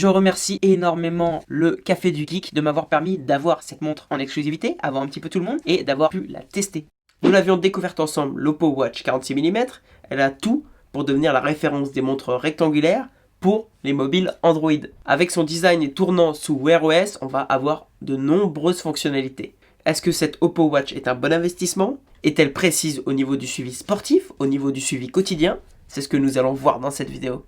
Je remercie énormément le Café du Geek de m'avoir permis d'avoir cette montre en exclusivité avant un petit peu tout le monde et d'avoir pu la tester. Nous l'avions découverte ensemble, l'Oppo Watch 46 mm. Elle a tout pour devenir la référence des montres rectangulaires pour les mobiles Android. Avec son design tournant sous Wear OS, on va avoir de nombreuses fonctionnalités. Est-ce que cette Oppo Watch est un bon investissement? Est-elle précise au niveau du suivi sportif, au niveau du suivi quotidien? C'est ce que nous allons voir dans cette vidéo.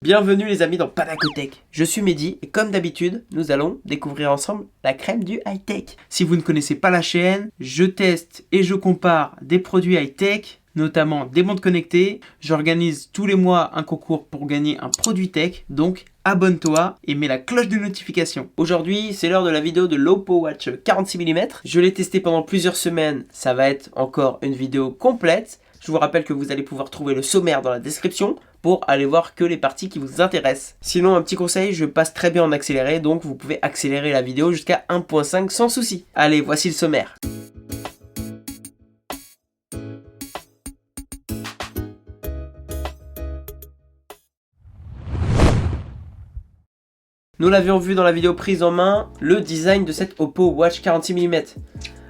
Bienvenue les amis dans Panacotech, je suis Mehdi et comme d'habitude, nous allons découvrir ensemble la crème du high-tech. Si vous ne connaissez pas la chaîne, je teste et je compare des produits high-tech, notamment des montres connectées. J'organise tous les mois un concours pour gagner un produit tech, donc abonne-toi et mets la cloche de notification. Aujourd'hui, c'est l'heure de la vidéo de l'Oppo Watch 46 mm. Je l'ai testé pendant plusieurs semaines, ça va être encore une vidéo complète. Je vous rappelle que vous allez pouvoir trouver le sommaire dans la description pour aller voir que les parties qui vous intéressent. Sinon, un petit conseil, je passe très bien en accéléré, donc vous pouvez accélérer la vidéo jusqu'à 1.5 sans souci. Allez, voici le sommaire. Nous l'avions vu dans la vidéo prise en main, le design de cette Oppo Watch 46 mm.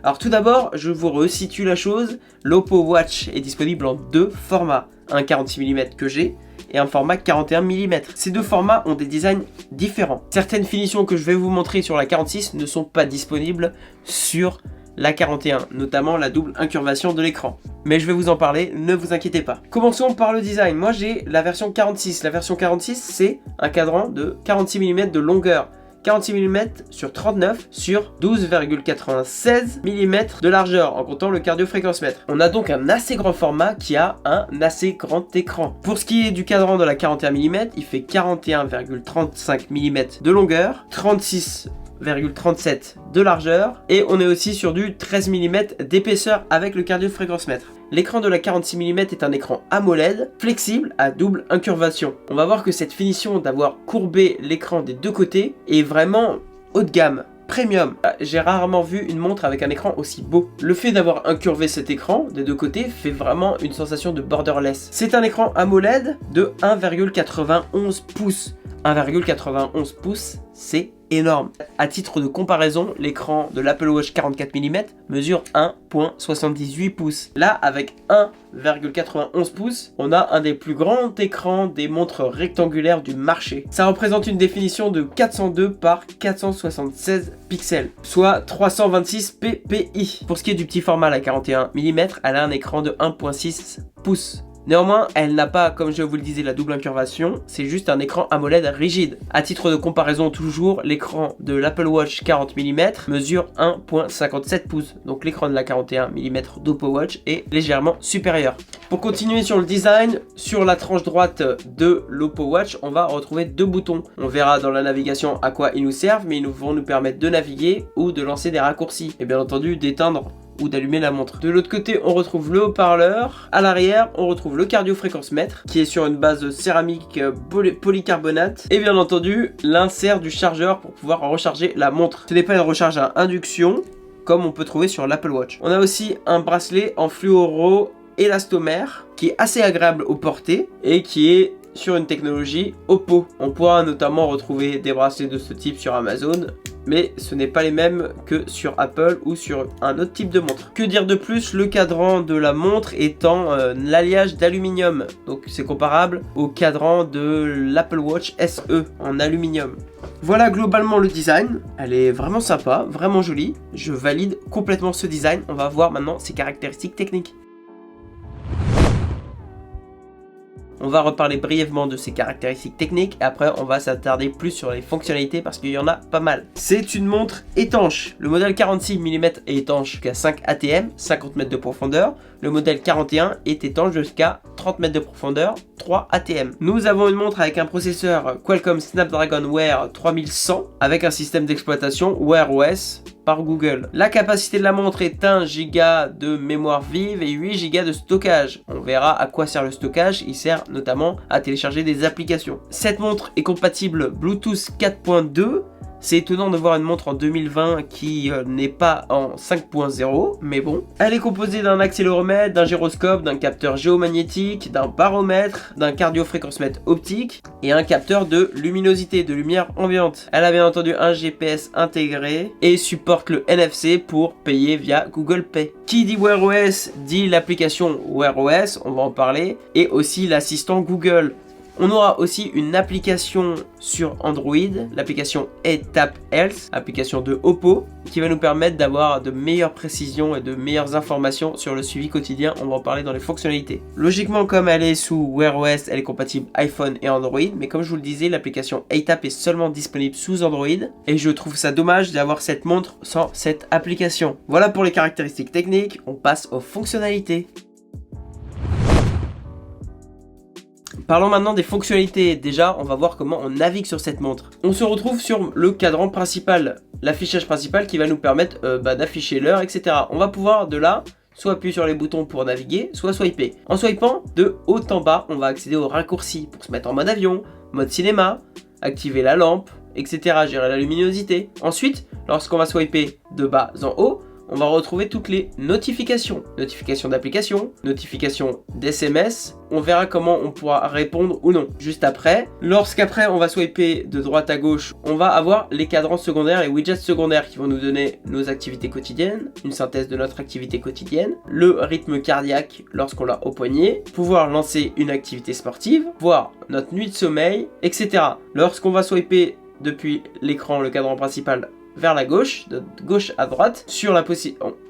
Alors tout d'abord, je vous resitue la chose, l'Oppo Watch est disponible en deux formats, un 46 mm que j'ai et un format 41 mm. Ces deux formats ont des designs différents. Certaines finitions que je vais vous montrer sur la 46 ne sont pas disponibles sur la 41, notamment la double incurvation de l'écran. Mais je vais vous en parler, ne vous inquiétez pas. Commençons par le design. Moi j'ai la version 46. La version 46 c'est un cadran de 46 mm de longueur. 46 mm sur 39 sur 12,96 mm de largeur en comptant le cardio-fréquence-mètre. On a donc un assez grand format qui a un assez grand écran. Pour ce qui est du cadran de la 41 mm, il fait 41,35 mm de longueur, 36,37 de largeur et on est aussi sur du 13 mm d'épaisseur avec le cardio-fréquence-mètre. L'écran de la 46 mm est un écran AMOLED flexible à double incurvation. On va voir que cette finition d'avoir courbé l'écran des deux côtés est vraiment haut de gamme, premium. J'ai rarement vu une montre avec un écran aussi beau. Le fait d'avoir incurvé cet écran des deux côtés fait vraiment une sensation de borderless. C'est un écran AMOLED de 1,91 pouces. 1,91 pouces, c'est énorme. À titre de comparaison, l'écran de l'Apple Watch 44 mm mesure 1,78 pouces. Là, avec 1,91 pouces, on a un des plus grands écrans des montres rectangulaires du marché. Ça représente une définition de 402 par 476 pixels, soit 326 ppi. Pour ce qui est du petit format, la 41 mm, elle a un écran de 1,6 pouces. Néanmoins, elle n'a pas, comme je vous le disais, la double incurvation, c'est juste un écran AMOLED rigide. À titre de comparaison toujours, l'écran de l'Apple Watch 40 mm mesure 1,57 pouces. Donc l'écran de la 41 mm d'Oppo Watch est légèrement supérieur. Pour continuer sur le design, sur la tranche droite de l'Oppo Watch, on va retrouver deux boutons. On verra dans la navigation à quoi ils nous servent, mais ils vont nous permettre de naviguer ou de lancer des raccourcis. Et bien entendu, d'éteindre ou d'allumer la montre. De l'autre côté, on retrouve le haut-parleur. À l'arrière, on retrouve le cardio-fréquence-mètre qui est sur une base céramique polycarbonate. Et bien entendu, l'insert du chargeur pour pouvoir recharger la montre. Ce n'est pas une recharge à induction comme on peut trouver sur l'Apple Watch. On a aussi un bracelet en fluoro élastomère qui est assez agréable au porter et qui est sur une technologie Oppo. On pourra notamment retrouver des bracelets de ce type sur Amazon, mais ce n'est pas les mêmes que sur Apple ou sur un autre type de montre. Que dire de plus? Le cadran de la montre étant l'alliage d'aluminium, donc c'est comparable au cadran de l'Apple Watch SE en aluminium. Voilà globalement le design, elle est vraiment sympa, vraiment jolie, je valide complètement ce design. On va voir maintenant ses caractéristiques techniques. On va reparler brièvement de ses caractéristiques techniques et après on va s'attarder plus sur les fonctionnalités parce qu'il y en a pas mal. C'est une montre étanche. Le modèle 46 mm est étanche jusqu'à 5 ATM, 50 mètres de profondeur. Le modèle 41 est étanche jusqu'à 30 mètres de profondeur, 3 ATM. Nous avons une montre avec un processeur Qualcomm Snapdragon Wear 3100 avec un système d'exploitation Wear OS par Google. La capacité de la montre est 1 Go de mémoire vive et 8 Go de stockage. On verra à quoi sert le stockage, il sert notamment à télécharger des applications. Cette montre est compatible Bluetooth 4.2 C'est étonnant de voir une montre en 2020 qui n'est pas en 5.0, mais bon. Elle est composée d'un accéléromètre, d'un gyroscope, d'un capteur géomagnétique, d'un baromètre, d'un cardiofréquencemètre optique et un capteur de luminosité, de lumière ambiante. Elle a bien entendu un GPS intégré et supporte le NFC pour payer via Google Pay. Qui dit Wear OS dit l'application Wear OS, on va en parler, et aussi l'assistant Google. On aura aussi une application sur Android, l'application Tap Health, application de Oppo, qui va nous permettre d'avoir de meilleures précisions et de meilleures informations sur le suivi quotidien. On va en parler dans les fonctionnalités. Logiquement, comme elle est sous Wear OS, elle est compatible iPhone et Android, mais comme je vous le disais, l'application Tap est seulement disponible sous Android, et je trouve ça dommage d'avoir cette montre sans cette application. Voilà pour les caractéristiques techniques, on passe aux fonctionnalités. Parlons maintenant des fonctionnalités. Déjà, on va voir comment on navigue sur cette montre. On se retrouve sur le cadran principal, l'affichage principal qui va nous permettre d'afficher l'heure, etc. On va pouvoir de là, soit appuyer sur les boutons pour naviguer, soit swiper. En swipant de haut en bas, on va accéder aux raccourcis pour se mettre en mode avion, mode cinéma, activer la lampe, etc. Gérer la luminosité. Ensuite, lorsqu'on va swiper de bas en haut, on va retrouver toutes les notifications. Notifications d'application, notifications d'SMS. On verra comment on pourra répondre ou non. Juste après, lorsqu'après on va swiper de droite à gauche, on va avoir les cadrans secondaires, les widgets secondaires qui vont nous donner nos activités quotidiennes, une synthèse de notre activité quotidienne, le rythme cardiaque lorsqu'on l'a au poignet, pouvoir lancer une activité sportive, voir notre nuit de sommeil, etc. Lorsqu'on va swiper depuis l'écran, le cadran principal, vers la gauche, de gauche à droite, sur la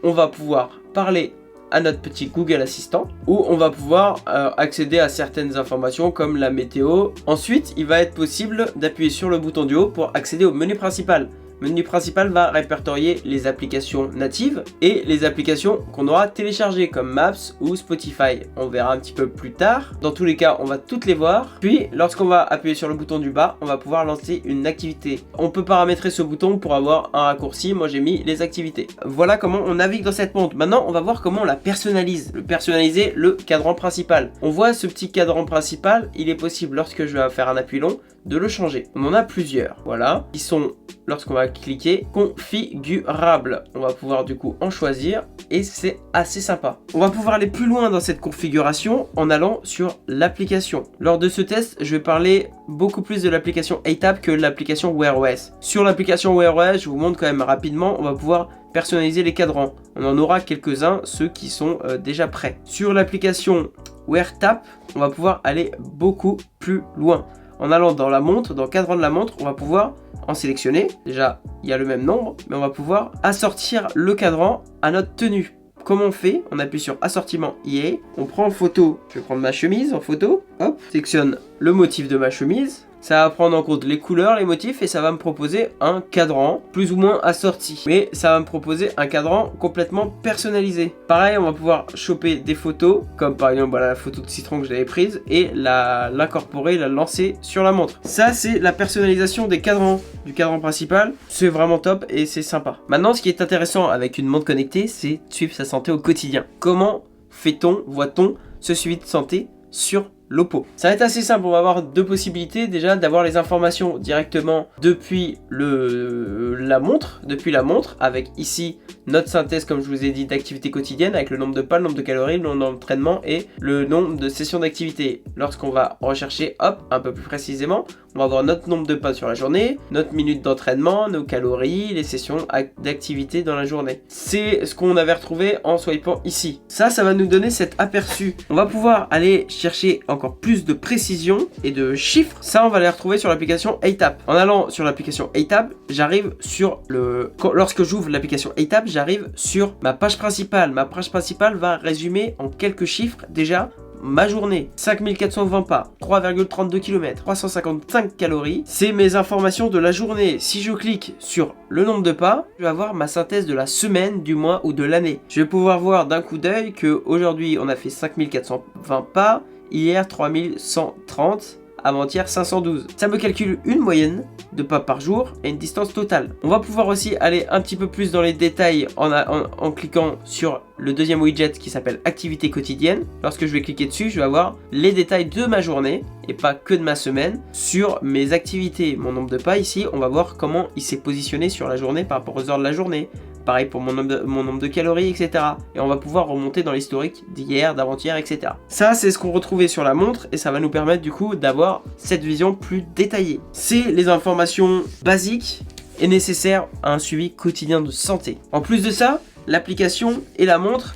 on va pouvoir parler à notre petit Google Assistant, où on va pouvoir accéder à certaines informations comme la météo. Ensuite, il va être possible d'appuyer sur le bouton du haut pour accéder au menu principal. Le menu principal va répertorier les applications natives et les applications qu'on aura téléchargées comme Maps ou Spotify. On verra un petit peu plus tard. Dans tous les cas, on va toutes les voir. Puis, lorsqu'on va appuyer sur le bouton du bas, on va pouvoir lancer une activité. On peut paramétrer ce bouton pour avoir un raccourci. Moi, j'ai mis les activités. Voilà comment on navigue dans cette montre. Maintenant, on va voir comment on la personnalise. Personnaliser le cadran principal. On voit ce petit cadran principal. Il est possible, lorsque je vais faire un appui long, de le changer. On en a plusieurs, voilà, qui sont, lorsqu'on va cliquer, configurables. On va pouvoir du coup en choisir et c'est assez sympa. On va pouvoir aller plus loin dans cette configuration en allant sur l'application. Lors de ce test, je vais parler beaucoup plus de l'application Tap que de l'application Wear OS. Sur l'application Wear OS, je vous montre quand même rapidement, on va pouvoir personnaliser les cadrans. On en aura quelques-uns, ceux qui sont déjà prêts. Sur l'application Wear Tap, on va pouvoir aller beaucoup plus loin. En allant dans la montre, dans le cadran de la montre, on va pouvoir en sélectionner. Déjà, il y a le même nombre, mais on va pouvoir assortir le cadran à notre tenue. Comment on fait? On appuie sur assortiment EA, on prend en photo, je vais prendre ma chemise en photo, hop, sélectionne le motif de ma chemise. Ça va prendre en compte les couleurs, les motifs et ça va me proposer un cadran plus ou moins assorti. Mais ça va me proposer un cadran complètement personnalisé. Pareil, on va pouvoir choper des photos, comme par exemple voilà, la photo de citron que j'avais prise et l'incorporer, la lancer sur la montre. Ça, c'est la personnalisation des cadrans, du cadran principal. C'est vraiment top et c'est sympa. Maintenant, ce qui est intéressant avec une montre connectée, c'est de suivre sa santé au quotidien. Comment fait-on, voit-on ce suivi de santé sur l'Oppo? Ça va être assez simple, on va avoir deux possibilités. Déjà d'avoir les informations directement depuis la montre, avec ici notre synthèse comme je vous ai dit d'activité quotidienne avec le nombre de pas, le nombre de calories, le nombre d'entraînements et le nombre de sessions d'activité. Lorsqu'on va rechercher, hop, un peu plus précisément, on va avoir notre nombre de pas sur la journée, notre minute d'entraînement, nos calories, les sessions d'activité dans la journée. C'est ce qu'on avait retrouvé en swipant ici. Ça va nous donner cet aperçu. On va pouvoir aller chercher encore plus de précision et de chiffres. Ça, on va les retrouver sur l'application Tap. En allant sur l'application Tap, j'arrive sur lorsque j'ouvre l'application Tap, j'arrive sur ma page principale. Ma page principale va résumer en quelques chiffres déjà ma journée. 5420 pas, 3,32 km, 355 calories. C'est mes informations de la journée. Si je clique sur le nombre de pas, je vais avoir ma synthèse de la semaine, du mois ou de l'année. Je vais pouvoir voir d'un coup d'œil que aujourd'hui on a fait 5420 pas, hier 3130, avant-hier 512. Ça me calcule une moyenne de pas par jour et une distance totale. On va pouvoir aussi aller un petit peu plus dans les détails en cliquant sur le deuxième widget qui s'appelle activité quotidienne. Lorsque je vais cliquer dessus, je vais avoir les détails de ma journée et pas que de ma semaine sur mes activités. Mon nombre de pas ici, on va voir comment il s'est positionné sur la journée par rapport aux heures de la journée. Pareil pour mon nombre de calories, etc. Et on va pouvoir remonter dans l'historique d'hier, d'avant-hier, etc. Ça, c'est ce qu'on retrouvait sur la montre et ça va nous permettre du coup d'avoir cette vision plus détaillée. C'est les informations basiques et nécessaires à un suivi quotidien de santé. En plus de ça, l'application et la montre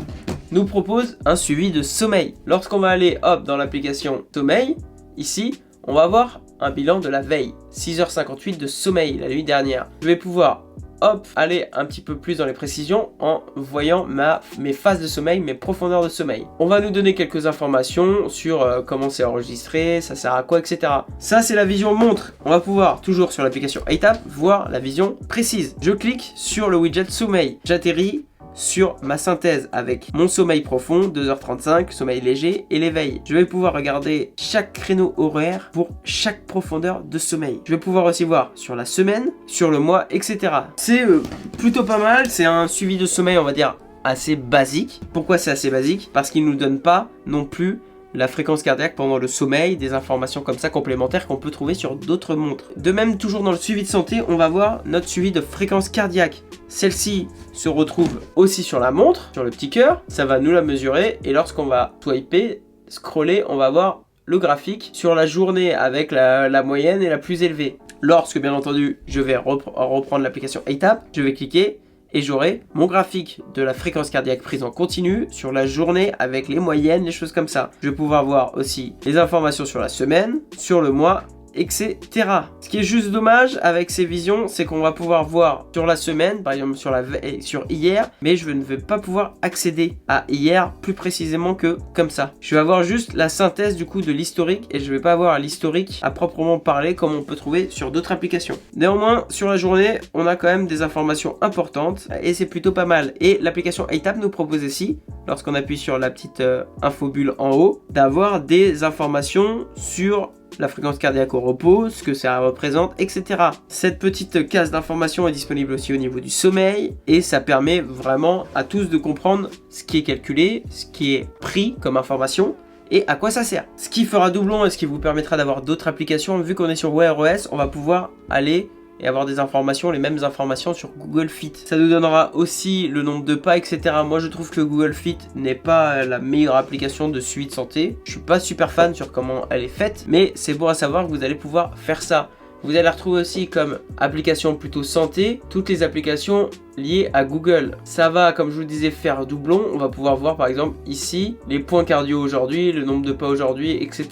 nous proposent un suivi de sommeil. Lorsqu'on va aller hop dans l'application sommeil, ici, on va avoir un bilan de la veille. 6h58 de sommeil la nuit dernière. Je vais pouvoir hop, aller un petit peu plus dans les précisions en voyant mes phases de sommeil, mes profondeurs de sommeil. On va nous donner quelques informations sur comment c'est enregistré, ça sert à quoi, etc. Ça, c'est la vision montre. On va pouvoir, toujours sur l'application iTap, voir la vision précise. Je clique sur le widget sommeil. J'atterris sur ma synthèse avec mon sommeil profond, 2h35, sommeil léger et l'éveil. Je vais pouvoir regarder chaque créneau horaire pour chaque profondeur de sommeil. Je vais pouvoir aussi voir sur la semaine, sur le mois, etc. C'est plutôt pas mal, c'est un suivi de sommeil, on va dire, assez basique. Pourquoi c'est assez basique? Parce qu'il ne nous donne pas non plus la fréquence cardiaque pendant le sommeil, des informations comme ça complémentaires qu'on peut trouver sur d'autres montres. De même, toujours dans le suivi de santé, on va voir notre suivi de fréquence cardiaque. Celle-ci se retrouve aussi sur la montre, sur le petit cœur, ça va nous la mesurer et lorsqu'on va swiper, scroller, on va voir le graphique sur la journée avec la moyenne et la plus élevée. Lorsque bien entendu je vais reprendre l'application iTap, je vais cliquer et j'aurai mon graphique de la fréquence cardiaque prise en continu sur la journée avec les moyennes, les choses comme ça. Je vais pouvoir voir aussi les informations sur la semaine, sur le mois, etc. Ce qui est juste dommage avec ces visions, c'est qu'on va pouvoir voir sur la semaine, par exemple sur hier, mais je ne vais pas pouvoir accéder à hier plus précisément que comme ça. Je vais avoir juste la synthèse du coup de l'historique et je vais pas avoir l'historique à proprement parler comme on peut trouver sur d'autres applications. Néanmoins, sur la journée, on a quand même des informations importantes et c'est plutôt pas mal. Et l'application iTap nous propose aussi, lorsqu'on appuie sur la petite infobulle en haut, d'avoir des informations sur la fréquence cardiaque au repos, ce que ça représente, etc. Cette petite case d'information est disponible aussi au niveau du sommeil et ça permet vraiment à tous de comprendre ce qui est calculé, ce qui est pris comme information et à quoi ça sert. Ce qui fera doublon et ce qui vous permettra d'avoir d'autres applications, vu qu'on est sur Wear OS, on va pouvoir aller et avoir des informations, les mêmes informations sur Google Fit. Ça nous donnera aussi le nombre de pas, etc. Moi, je trouve que Google Fit n'est pas la meilleure application de suivi de santé. Je suis pas super fan sur comment elle est faite, mais c'est bon à savoir que vous allez pouvoir faire ça. Vous allez retrouver aussi comme application plutôt santé, toutes les applications liées à Google. Ça va, comme je vous le disais, faire doublon. On va pouvoir voir par exemple ici les points cardio aujourd'hui, le nombre de pas aujourd'hui, etc.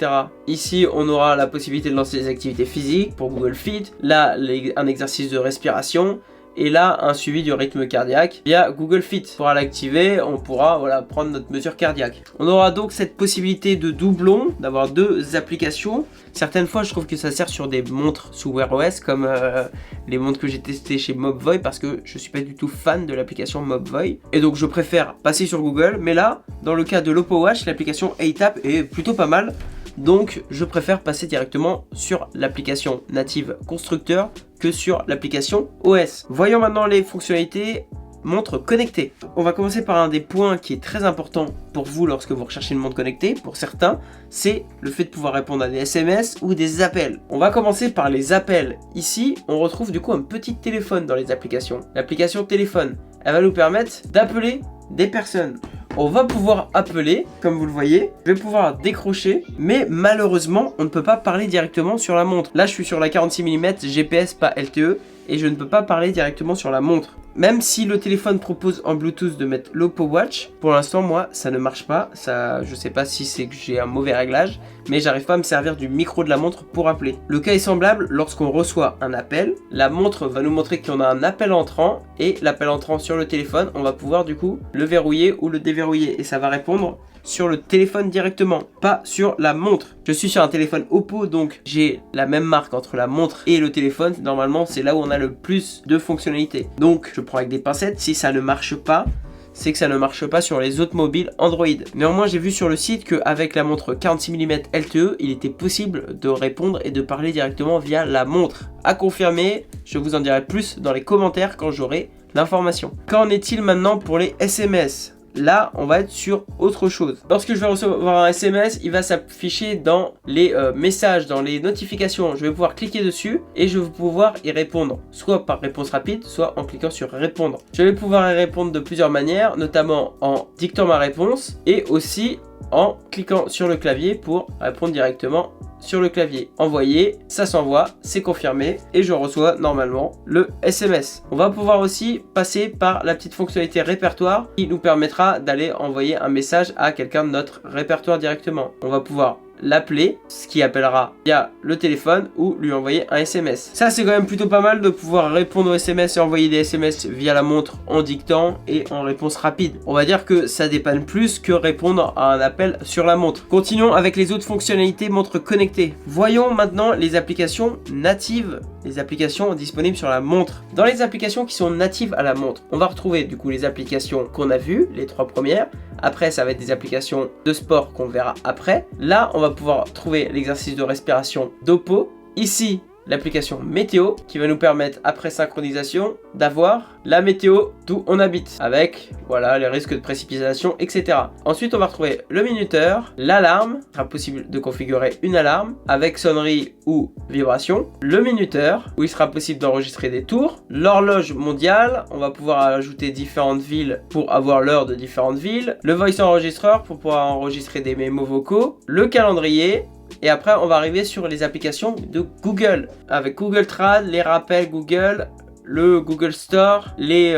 Ici, on aura la possibilité de lancer des activités physiques pour Google Fit. Là, un exercice de respiration. Et là, un suivi du rythme cardiaque via Google Fit. Pour l'activer, on pourra prendre notre mesure cardiaque. On aura donc cette possibilité de doublon, d'avoir deux applications. Certaines fois, je trouve que ça sert sur des montres sous Wear OS, comme les montres que j'ai testées chez Mobvoi, parce que je suis pas du tout fan de l'application Mobvoi. Et donc, je préfère passer sur Google. Mais là, dans le cas de l'Oppo Watch, l'application iTap est plutôt pas mal. Donc je préfère passer directement sur l'application native constructeur que sur l'application OS. Voyons maintenant les fonctionnalités montre connectée. On va commencer par un des points qui est très important pour vous lorsque vous recherchez une montre connectée. Pour certains, c'est le fait de pouvoir répondre à des SMS ou des appels. On va commencer par les appels. Ici, on retrouve du coup un petit téléphone dans les applications. L'application téléphone, elle va nous permettre d'appeler des personnes. On va pouvoir appeler, comme vous le voyez, je vais pouvoir décrocher, mais malheureusement, on ne peut pas parler directement sur la montre. Là, je suis sur la 46 mm GPS, pas LTE, et je ne peux pas parler directement sur la montre. Même si le téléphone propose en Bluetooth de mettre l'Oppo Watch, pour l'instant, moi, ça ne marche pas. Ça, je sais pas si c'est que j'ai un mauvais réglage, mais j'arrive pas à me servir du micro de la montre pour appeler. Le cas est semblable lorsqu'on reçoit un appel. La montre va nous montrer qu'on a un appel entrant, et l'appel entrant sur le téléphone, on va pouvoir du coup le verrouiller ou le déverrouiller, et ça va répondre sur le téléphone directement, pas sur la montre. Je suis sur un téléphone Oppo, donc j'ai la même marque entre la montre et le téléphone. Normalement, c'est là où on a le plus de fonctionnalités. Donc, je prends avec des pincettes. Si ça ne marche pas, c'est que ça ne marche pas sur les autres mobiles Android. Néanmoins, j'ai vu sur le site qu'avec la montre 46 mm LTE, il était possible de répondre et de parler directement via la montre. À confirmer, je vous en dirai plus dans les commentaires quand j'aurai l'information. Qu'en est-il maintenant pour les SMS ? Là, on va être sur autre chose. Lorsque je vais recevoir un SMS, il va s'afficher dans les messages, dans les notifications. Je vais pouvoir cliquer dessus et je vais pouvoir y répondre, soit par réponse rapide, soit en cliquant sur répondre. Je vais pouvoir y répondre de plusieurs manières, notamment en dictant ma réponse et aussi en cliquant sur le clavier pour répondre directement sur le clavier. Envoyer, ça s'envoie, c'est confirmé et je reçois normalement le SMS. On va pouvoir aussi passer par la petite fonctionnalité répertoire qui nous permettra d'aller envoyer un message à quelqu'un de notre répertoire directement. On va pouvoir l'appeler, ce qui appellera via le téléphone ou lui envoyer un SMS. Ça, c'est quand même plutôt pas mal de pouvoir répondre aux SMS et envoyer des SMS via la montre en dictant et en réponse rapide. On va dire que ça dépanne plus que répondre à un appel sur la montre. Continuons avec les autres fonctionnalités montre connectée. Voyons maintenant les applications natives, les applications disponibles sur la montre. Dans les applications qui sont natives à la montre, on va retrouver du coup les applications qu'on a vues, les 3 premières. Après, ça va être des applications de sport qu'on verra après. Là, on va pouvoir trouver l'exercice de respiration d'Oppo. Ici, l'application météo qui va nous permettre, après synchronisation, d'avoir la météo d'où on habite avec voilà les risques de précipitation, etc. Ensuite, on va retrouver le minuteur, l'alarme, il sera possible de configurer une alarme avec sonnerie ou vibration, le minuteur où il sera possible d'enregistrer des tours, l'horloge mondiale, on va pouvoir ajouter différentes villes pour avoir l'heure de différentes villes, le voice enregistreur pour pouvoir enregistrer des mémos vocaux, le calendrier. Et après, on va arriver sur les applications de Google. Avec Google Trad, les rappels Google, le Google Store, les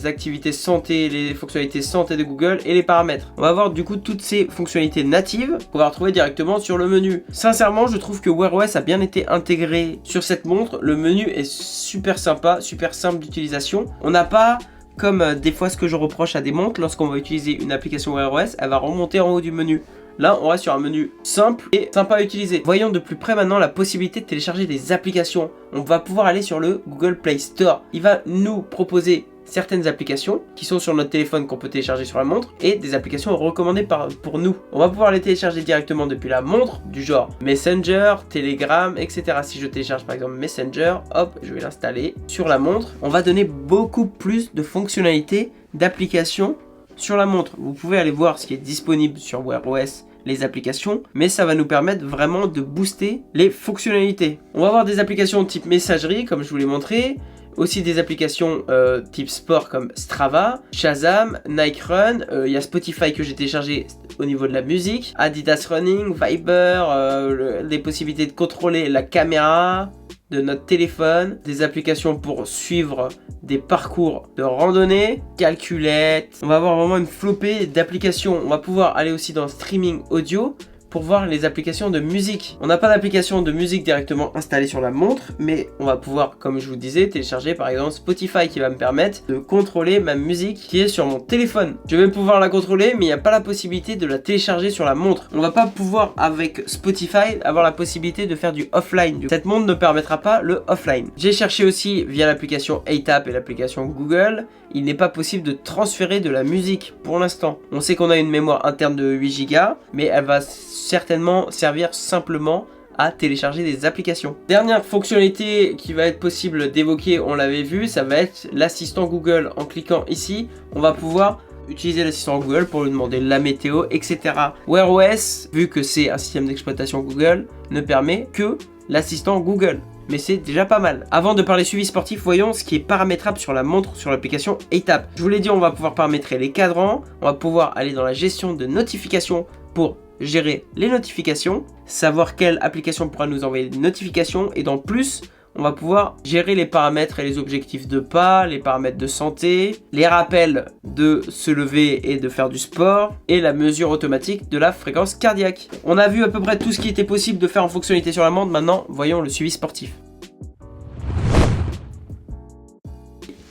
activités santé, les fonctionnalités santé de Google et les paramètres. On va voir du coup toutes ces fonctionnalités natives qu'on va retrouver directement sur le menu. Sincèrement, je trouve que Wear OS a bien été intégré sur cette montre. Le menu est super sympa, super simple d'utilisation. On n'a pas... Comme des fois ce que je reproche à des montres, lorsqu'on va utiliser une application Wear OS, elle va remonter en haut du menu. Là, on reste sur un menu simple et sympa à utiliser. Voyons de plus près maintenant la possibilité de télécharger des applications. On va pouvoir aller sur le Google Play Store. Il va nous proposer certaines applications qui sont sur notre téléphone qu'on peut télécharger sur la montre et des applications recommandées pour nous. On va pouvoir les télécharger directement depuis la montre, du genre Messenger, Telegram, etc. Si je télécharge par exemple Messenger, hop, je vais l'installer sur la montre. On va donner beaucoup plus de fonctionnalités d'applications sur la montre. Vous pouvez aller voir ce qui est disponible sur Wear OS, les applications, mais ça va nous permettre vraiment de booster les fonctionnalités. On va avoir des applications type messagerie comme je vous l'ai montré, aussi des applications type sport comme Strava, Shazam, Nike Run, il y a Spotify que j'ai téléchargé au niveau de la musique, Adidas Running, Viber, les possibilités de contrôler la caméra de notre téléphone, des applications pour suivre des parcours de randonnée, calculette. On va avoir vraiment une flopée d'applications. On va pouvoir aller aussi dans streaming audio pour voir les applications de musique. On n'a pas d'application de musique directement installée sur la montre, mais on va pouvoir, comme je vous disais, télécharger par exemple Spotify qui va me permettre de contrôler ma musique qui est sur mon téléphone. Je vais pouvoir la contrôler, mais il n'y a pas la possibilité de la télécharger sur la montre. On va pas pouvoir, avec Spotify, avoir la possibilité de faire du offline. Cette montre ne permettra pas le offline. J'ai cherché aussi via l'application ATAP et l'application Google. Il n'est pas possible de transférer de la musique pour l'instant. On sait qu'on a une mémoire interne de 8 Go, mais elle va certainement servir simplement à télécharger des applications. Dernière fonctionnalité qui va être possible d'évoquer, on l'avait vu, ça va être l'assistant Google. En cliquant ici, on va pouvoir utiliser l'assistant Google pour lui demander la météo, etc. Wear OS, vu que c'est un système d'exploitation Google, ne permet que l'assistant Google. Mais c'est déjà pas mal. Avant de parler suivi sportif, voyons ce qui est paramétrable sur la montre, sur l'application ATAP. Je vous l'ai dit, on va pouvoir paramétrer les cadrans, on va pouvoir aller dans la gestion de notifications pour gérer les notifications, savoir quelle application pourra nous envoyer des notifications, et dans plus, on va pouvoir gérer les paramètres et les objectifs de pas, les paramètres de santé, les rappels de se lever et de faire du sport, et la mesure automatique de la fréquence cardiaque. On a vu à peu près tout ce qui était possible de faire en fonctionnalité sur la montre. Maintenant, voyons le suivi sportif.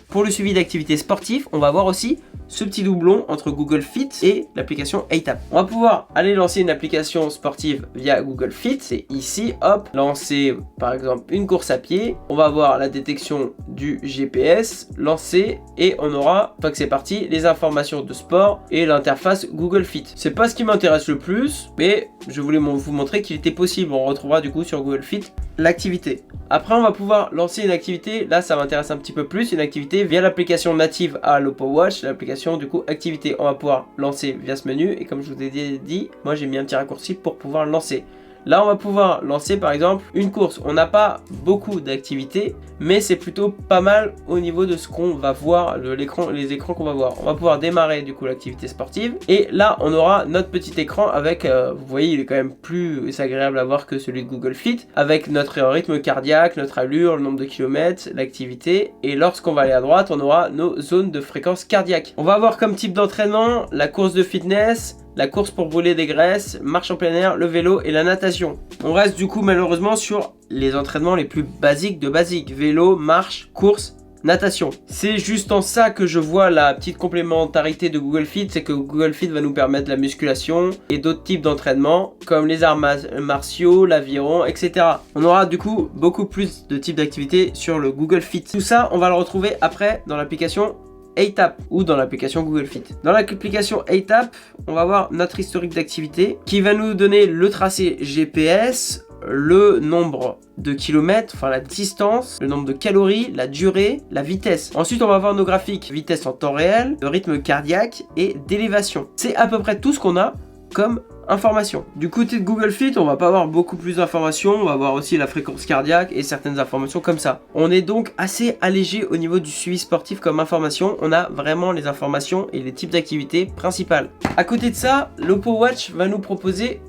Pour le suivi d'activités sportives, on va voir aussi ce petit doublon entre Google Fit et l'application ATAP. On va pouvoir aller lancer une application sportive via Google Fit, c'est ici, hop, lancer par exemple une course à pied, on va avoir la détection du GPS, lancer et on aura, une fois que c'est parti, les informations de sport et l'interface Google Fit. C'est pas ce qui m'intéresse le plus, mais je voulais vous montrer qu'il était possible. On retrouvera du coup sur Google Fit l'activité. Après on va pouvoir lancer une activité, là ça m'intéresse un petit peu plus, une activité via l'application native à l'Oppo Watch, l'application du coup activité. On va pouvoir lancer via ce menu et comme je vous ai dit, moi j'ai mis un petit raccourci pour pouvoir lancer. Là on va pouvoir lancer par exemple une course. On n'a pas beaucoup d'activités, mais c'est plutôt pas mal au niveau de ce qu'on va voir, les écrans qu'on va voir. On va pouvoir démarrer du coup l'activité sportive et là on aura notre petit écran avec, vous voyez il est quand même plus agréable à voir que celui de Google Fit, avec notre rythme cardiaque, notre allure, le nombre de kilomètres, l'activité, et lorsqu'on va aller à droite on aura nos zones de fréquence cardiaque. On va avoir comme type d'entraînement la course de fitness, la course pour brûler des graisses, marche en plein air, le vélo et la natation. On reste du coup malheureusement sur les entraînements les plus basiques de basiques. Vélo, marche, course, natation. C'est juste en ça que je vois la petite complémentarité de Google Fit, c'est que Google Fit va nous permettre la musculation et d'autres types d'entraînement comme les arts martiaux, l'aviron, etc. On aura du coup beaucoup plus de types d'activités sur le Google Fit. Tout ça, on va le retrouver après dans l'application ATAP ou dans l'application Google Fit. Dans l'application ATAP, on va voir notre historique d'activité qui va nous donner le tracé GPS, le nombre de kilomètres, enfin la distance, le nombre de calories, la durée, la vitesse. Ensuite, on va voir nos graphiques, vitesse en temps réel, le rythme cardiaque et d'élévation. C'est à peu près tout ce qu'on a comme information. Du côté de Google Fit, on va pas avoir beaucoup plus d'informations, on va voir aussi la fréquence cardiaque et certaines informations comme ça. On est donc assez allégé au niveau du suivi sportif comme information, on a vraiment les informations et les types d'activités principales. À côté de ça, l'Oppo Watch va nous proposer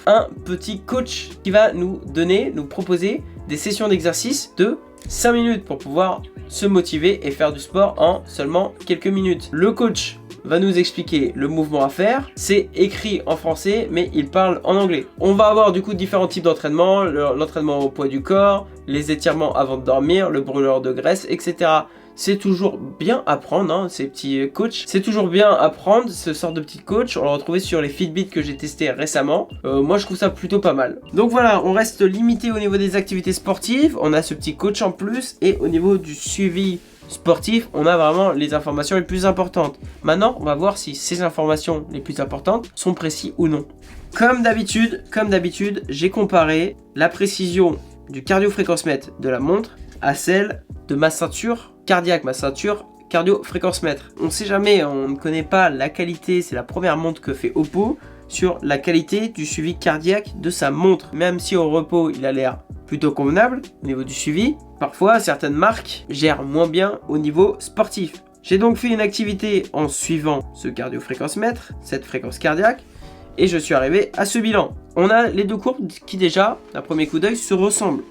un petit coach qui va nous proposer des sessions d'exercice de 5 minutes pour pouvoir se motiver et faire du sport en seulement quelques minutes. Le coach va nous expliquer le mouvement à faire, c'est écrit en français mais il parle en anglais. On va avoir du coup différents types d'entraînement, l'entraînement au poids du corps, les étirements avant de dormir, le brûleur de graisse, etc. C'est toujours bien à prendre, hein, ces petits coachs. C'est toujours bien à prendre, ce sort de petits coachs. On l'a retrouvé sur les Fitbit que j'ai testé récemment. Moi, je trouve ça plutôt pas mal. Donc voilà, on reste limité au niveau des activités sportives. On a ce petit coach en plus. Et au niveau du suivi sportif, on a vraiment les informations les plus importantes. Maintenant, on va voir si ces informations les plus importantes sont précises ou non. Comme d'habitude, j'ai comparé la précision du cardio-fréquence-mètre de la montre à celle de ma ceinture cardiaque, ma ceinture cardio-fréquence-mètre. On sait jamais, on ne connaît pas la qualité, c'est la première montre que fait Oppo, sur la qualité du suivi cardiaque de sa montre. Même si au repos, il a l'air plutôt convenable au niveau du suivi, parfois certaines marques gèrent moins bien au niveau sportif. J'ai donc fait une activité en suivant ce cardio-fréquence-mètre, cette fréquence cardiaque, et je suis arrivé à ce bilan. On a les deux courbes qui déjà, d'un premier coup d'œil, se ressemblent.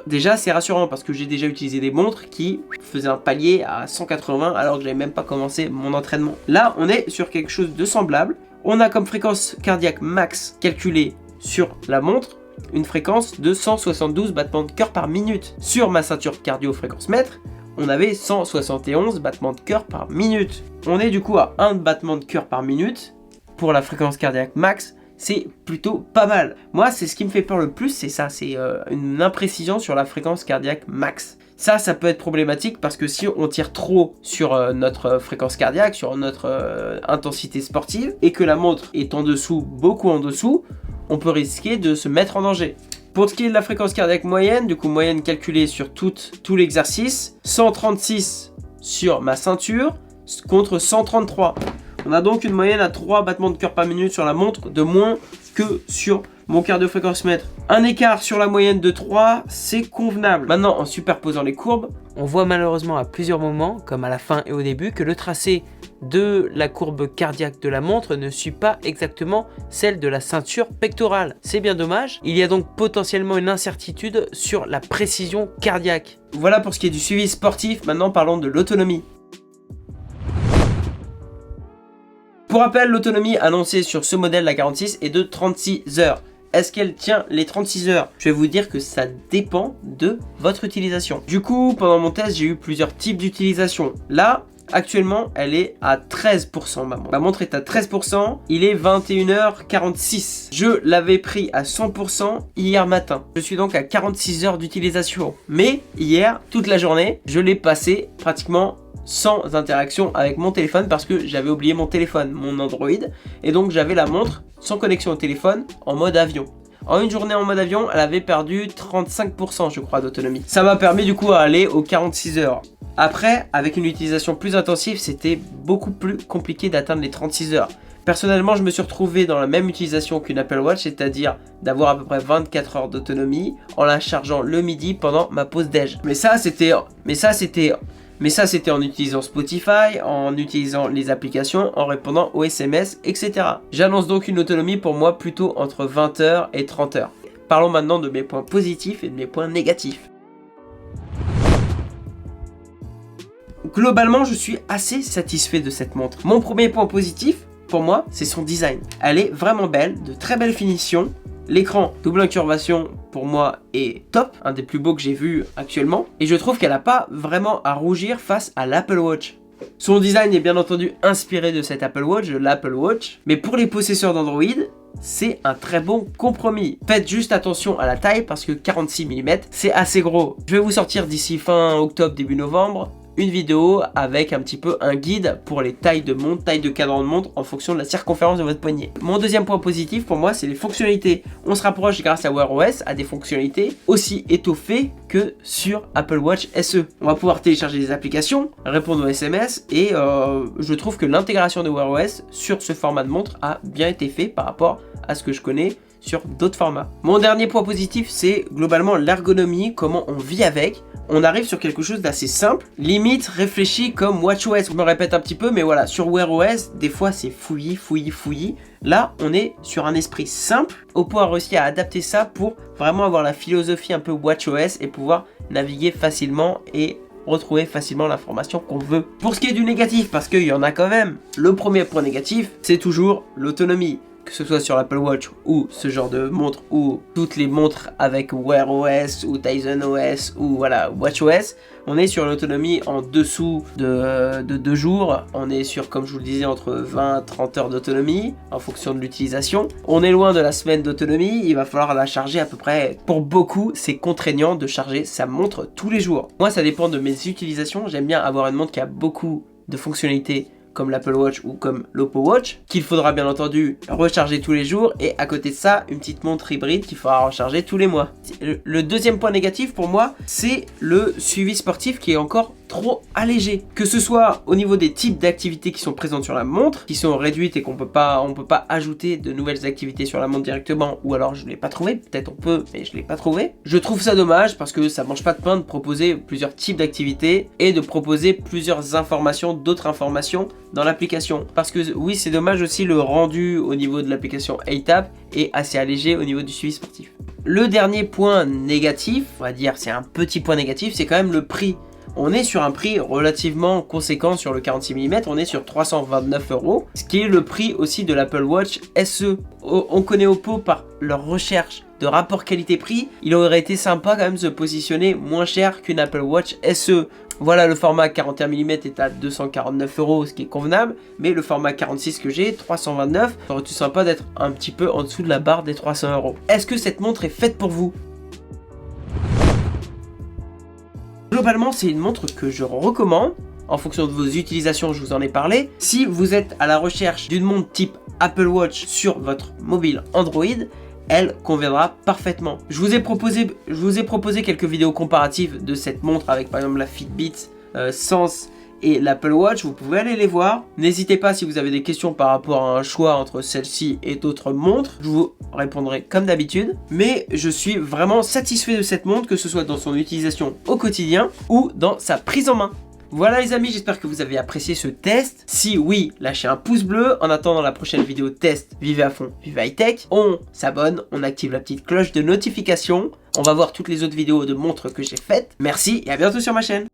Déjà c'est rassurant parce que j'ai déjà utilisé des montres qui faisaient un palier à 180 alors que j'avais même pas commencé mon entraînement. Là on est sur quelque chose de semblable. On a comme fréquence cardiaque max calculée sur la montre une fréquence de 172 battements de cœur par minute. Sur ma ceinture cardio fréquence mètre, on avait 171 battements de cœur par minute. On est du coup à 1 battement de cœur par minute pour la fréquence cardiaque max. C'est plutôt pas mal. Moi, c'est ce qui me fait peur le plus, c'est ça, c'est une imprécision sur la fréquence cardiaque max. Ça peut être problématique parce que si on tire trop sur notre fréquence cardiaque, sur notre intensité sportive, et que la montre est en dessous, beaucoup en dessous, on peut risquer de se mettre en danger. Pour ce qui est de la fréquence cardiaque moyenne, du coup moyenne calculée sur tout l'exercice, 136 sur ma ceinture contre 133. On a donc une moyenne à 3 battements de cœur par minute sur la montre de moins que sur mon cardio-fréquence-mètre. Un écart sur la moyenne de 3, c'est convenable. Maintenant, en superposant les courbes, on voit malheureusement à plusieurs moments, comme à la fin et au début, que le tracé de la courbe cardiaque de la montre ne suit pas exactement celle de la ceinture pectorale. C'est bien dommage. Il y a donc potentiellement une incertitude sur la précision cardiaque. Voilà pour ce qui est du suivi sportif. Maintenant, parlons de l'autonomie. Pour rappel, l'autonomie annoncée sur ce modèle, la 46, est de 36 heures. Est-ce qu'elle tient les 36 heures? Je vais vous dire que ça dépend de votre utilisation. Du coup, pendant mon test, j'ai eu plusieurs types d'utilisation. Là, Actuellement, elle est à 13%, ma montre. Ma montre est à 13%, il est 21h46. Je l'avais pris à 100% hier matin. Je suis donc à 46 heures d'utilisation. Mais hier, toute la journée, je l'ai passé pratiquement sans interaction avec mon téléphone parce que j'avais oublié mon téléphone, mon Android. Et donc j'avais la montre sans connexion au téléphone en mode avion. En une journée en mode avion, elle avait perdu 35% je crois d'autonomie. Ça m'a permis du coup à aller aux 46 heures. Après, avec une utilisation plus intensive, c'était beaucoup plus compliqué d'atteindre les 36 heures. Personnellement, je me suis retrouvé dans la même utilisation qu'une Apple Watch, c'est-à-dire d'avoir à peu près 24 heures d'autonomie en la chargeant le midi pendant ma pause déj. Mais ça, c'était en utilisant Spotify, en utilisant les applications, en répondant aux SMS, etc. J'annonce donc une autonomie pour moi plutôt entre 20 heures et 30 heures. Parlons maintenant de mes points positifs et de mes points négatifs. Globalement, je suis assez satisfait de cette montre. Mon premier point positif, pour moi, c'est son design. Elle est vraiment belle, de très belle finition. L'écran double incurvation pour moi est top, un des plus beaux que j'ai vu actuellement. Et je trouve qu'elle n'a pas vraiment à rougir face à l'Apple Watch. Son design est bien entendu inspiré de cette Apple Watch, de l'Apple Watch. Mais pour les possesseurs d'Android, c'est un très bon compromis. Faites juste attention à la taille parce que 46 mm, c'est assez gros. Je vais vous sortir d'ici fin octobre, début novembre, une vidéo avec un petit peu un guide pour les tailles de montre, taille de cadran de montre en fonction de la circonférence de votre poignet. Mon deuxième point positif pour moi, c'est les fonctionnalités. On se rapproche grâce à Wear OS à des fonctionnalités aussi étoffées que sur Apple Watch SE. On va pouvoir télécharger des applications, répondre aux SMS et je trouve que l'intégration de Wear OS sur ce format de montre a bien été fait par rapport à ce que je connais sur d'autres formats. Mon dernier point positif, c'est globalement l'ergonomie, comment on vit avec. On arrive sur quelque chose d'assez simple, limite réfléchi comme WatchOS. Je me répète un petit peu, mais voilà, sur Wear OS, des fois c'est fouillis. Là, on est sur un esprit simple, au point réussir à adapter ça pour vraiment avoir la philosophie un peu WatchOS et pouvoir naviguer facilement et retrouver facilement l'information qu'on veut. Pour ce qui est du négatif, parce qu'il y en a quand même, le premier point négatif, c'est toujours l'autonomie. Que ce soit sur l'Apple Watch ou ce genre de montre ou toutes les montres avec Wear OS ou Tizen OS ou voilà WatchOS, on est sur l'autonomie en dessous de 2 jours. On est sur, comme je vous le disais, entre 20 et 30 heures d'autonomie en fonction de l'utilisation. On est loin de la semaine d'autonomie, il va falloir la charger à peu près. Pour beaucoup, c'est contraignant de charger sa montre tous les jours. Moi, ça dépend de mes utilisations. J'aime bien avoir une montre qui a beaucoup de fonctionnalités comme l'Apple Watch ou comme l'Oppo Watch, qu'il faudra bien entendu recharger tous les jours, et à côté de ça, une petite montre hybride qu'il faudra recharger tous les mois. Le deuxième point négatif pour moi, c'est le suivi sportif qui est encore trop allégé. Que ce soit au niveau des types d'activités qui sont présentes sur la montre, qui sont réduites et on peut pas ajouter de nouvelles activités sur la montre directement, ou alors je ne l'ai pas trouvé, peut-être on peut, mais je ne l'ai pas trouvé. Je trouve ça dommage parce que ça mange pas de pain de proposer plusieurs types d'activités et de proposer plusieurs informations, d'autres informations dans l'application. Parce que oui, c'est dommage aussi, le rendu au niveau de l'application ATAP est assez allégé au niveau du suivi sportif. Le dernier point négatif, on va dire c'est un petit point négatif, c'est quand même le prix. On est sur un prix relativement conséquent sur le 46 mm, on est sur 329 €, ce qui est le prix aussi de l'Apple Watch SE. On connaît Oppo par leur recherche de rapport qualité-prix, il aurait été sympa quand même de se positionner moins cher qu'une Apple Watch SE. Voilà, le format 41 mm est à 249 €, ce qui est convenable, mais le format 46 que j'ai, 329, ça aurait été sympa d'être un petit peu en dessous de la barre des 300 €. Est-ce que cette montre est faite pour vous ? Globalement, c'est une montre que je recommande. En fonction de vos utilisations, je vous en ai parlé. Si vous êtes à la recherche d'une montre type Apple Watch sur votre mobile Android, elle conviendra parfaitement. Je vous ai proposé quelques vidéos comparatives de cette montre avec par exemple la Fitbit Sense et l'Apple Watch, vous pouvez aller les voir. N'hésitez pas si vous avez des questions par rapport à un choix entre celle-ci et d'autres montres, je vous répondrai comme d'habitude. Mais je suis vraiment satisfait de cette montre, que ce soit dans son utilisation au quotidien ou dans sa prise en main. Voilà les amis, j'espère que vous avez apprécié ce test. Si oui, lâchez un pouce bleu. En attendant la prochaine vidéo test, vivez à fond, vivez high tech. On s'abonne, on active la petite cloche de notification. On va voir toutes les autres vidéos de montres que j'ai faites. Merci et à bientôt sur ma chaîne.